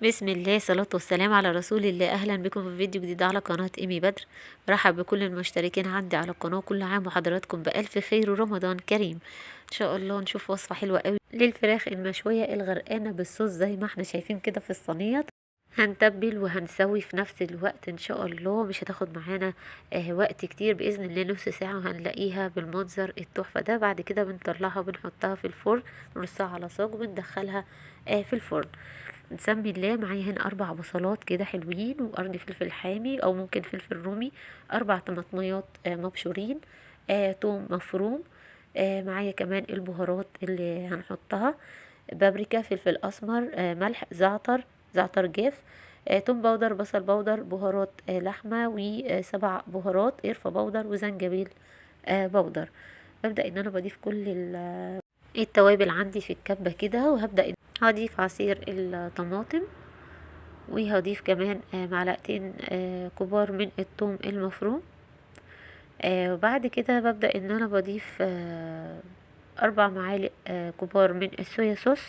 بسم الله، صلاة والسلام على رسول الله. اهلا بكم في فيديو جديد على قناة ايمي بدر. برحب بكل المشتركين عندي على القناة. كل عام وحضراتكم بألف خير ورمضان كريم ان شاء الله. نشوف وصفة حلوة قوي للفراخ المشوية الغرقانة بالصوص زي ما احنا شايفين كده في الصينية. هنتبل وهنسوي في نفس الوقت ان شاء الله. مش هتاخد معانا وقت كتير باذن الله، نص ساعة وهنلاقيها بالمنظر التحفة ده. بعد كده بنطلعها وبنحطها في الفرن، نرصها على صاج وبندخلها في الفرن. نسمي الله. معايا هنا 4 بصلات كده حلوين، وقرن فلفل حامي او ممكن فلفل رومي، 4 طماطميات مبشورين، توم مفروم. معايا كمان البهارات اللي هنحطها: بابريكا، فلفل اسمر، ملح، زعتر جاف، توم باودر، بصل باودر، بهارات لحمة، و7 بهارات قرفة باودر، وزنجبيل باودر. ببدأ ان انا بضيف كل التوابل عندي في الكبة كده، وهبدأ هضيف عصير الطماطم، وهضيف كمان معلقتين كبار من الثوم المفروم. وبعد كده ببدأ ان انا بضيف 4 معالق كبار من الصويا صوص،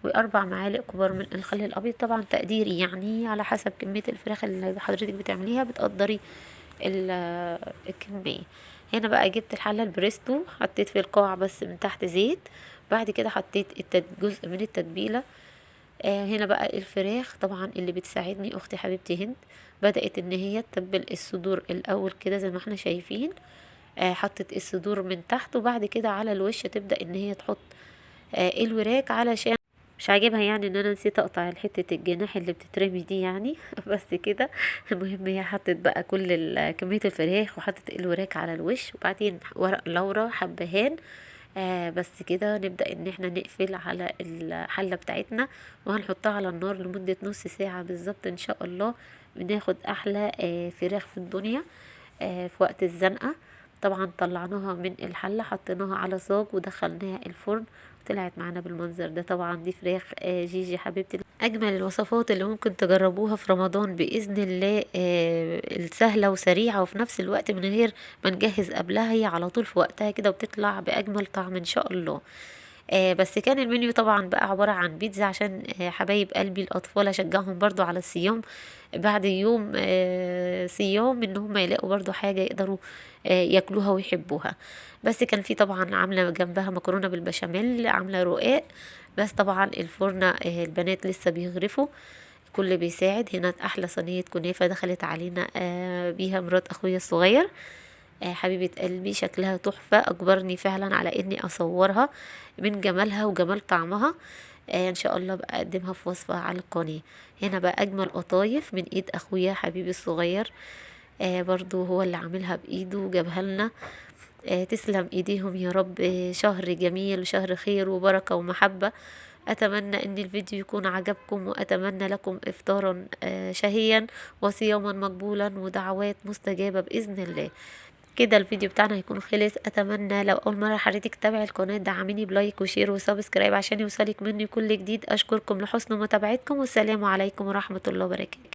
و4 معالق كبار من الخل الابيض. طبعا تقديري يعني على حسب كمية الفراخ اللي حضرتك بتعمليها بتقدري الكمية. هنا بقى جبت الحلة البريستو، حطيت في القاع بس من تحت زيت. بعد كده حطيت جزء من التتبيلة. هنا بقى الفراخ طبعا اللي بتساعدني اختي حبيبتي هند، بدأت ان هي تتبل الصدور الاول كده زي ما احنا شايفين. حطت الصدور من تحت، وبعد كده على الوش تبدأ ان هي تحط الوراك، علشان مش عاجبها يعني ان انا نسيت اقطع حتة الجناح اللي بتترمي دي يعني بس كده. المهم هي حطت بقى كل كمية الفراخ، وحطت الوراك على الوش، وبعدين ورق لورا حبهان. بس كده نبدأ ان احنا نقفل على الحلة بتاعتنا، وهنحطها على النار لمدة نص ساعة بالظبط ان شاء الله. بناخد احلى فراخ في الدنيا في وقت الزنقة. طبعا طلعناها من الحلة، حطيناها على صاج ودخلناها الفرن، طلعت معانا بالمنظر ده. طبعا دي فراخ جيجي حبيبتي، اجمل الوصفات اللي ممكن تجربوها في رمضان باذن الله. السهله وسريعه، وفي نفس الوقت من غير ما نجهز قبلها، هي على طول في وقتها كده، وبتطلع باجمل طعم ان شاء الله. بس كان المنيو طبعا بقى عبارة عن بيتزا، عشان حبايب قلبي الأطفال أشجعهم برضو على الصيام. بعد يوم صيام ان هم يلاقوا برضو حاجة يقدروا ياكلوها ويحبوها. بس كان في طبعا عاملة جنبها مكرونة بالبشاميل، عاملة رقاق. بس طبعا الفرنة البنات لسه بيغرفوا، كل بيساعد. هنا احلى صينية كنافة دخلت علينا بيها مرات اخويا الصغير. حبيبة قلبي شكلها تحفة، أجبرني فعلا على إني أصورها من جمالها وجمال طعمها. إن شاء الله بقى أقدمها في وصفة على القناة. هنا بقى أجمل قطايف من إيد أخويا حبيبي الصغير، برضو هو اللي عاملها بإيده وجابها لنا. تسلم إيديهم يا رب. شهر جميل وشهر خير وبركة ومحبة. أتمنى أن الفيديو يكون عجبكم، وأتمنى لكم إفطارا شهيا وصياما مقبولا ودعوات مستجابة بإذن الله. كده الفيديو بتاعنا هيكون خلص. اتمنى لو اول مره حضرتك تتابعي القناه دعميني بلايك وشير وسبسكرايب عشان يوصلك مني كل جديد. اشكركم لحسن متابعتكم، والسلام عليكم ورحمه الله وبركاته.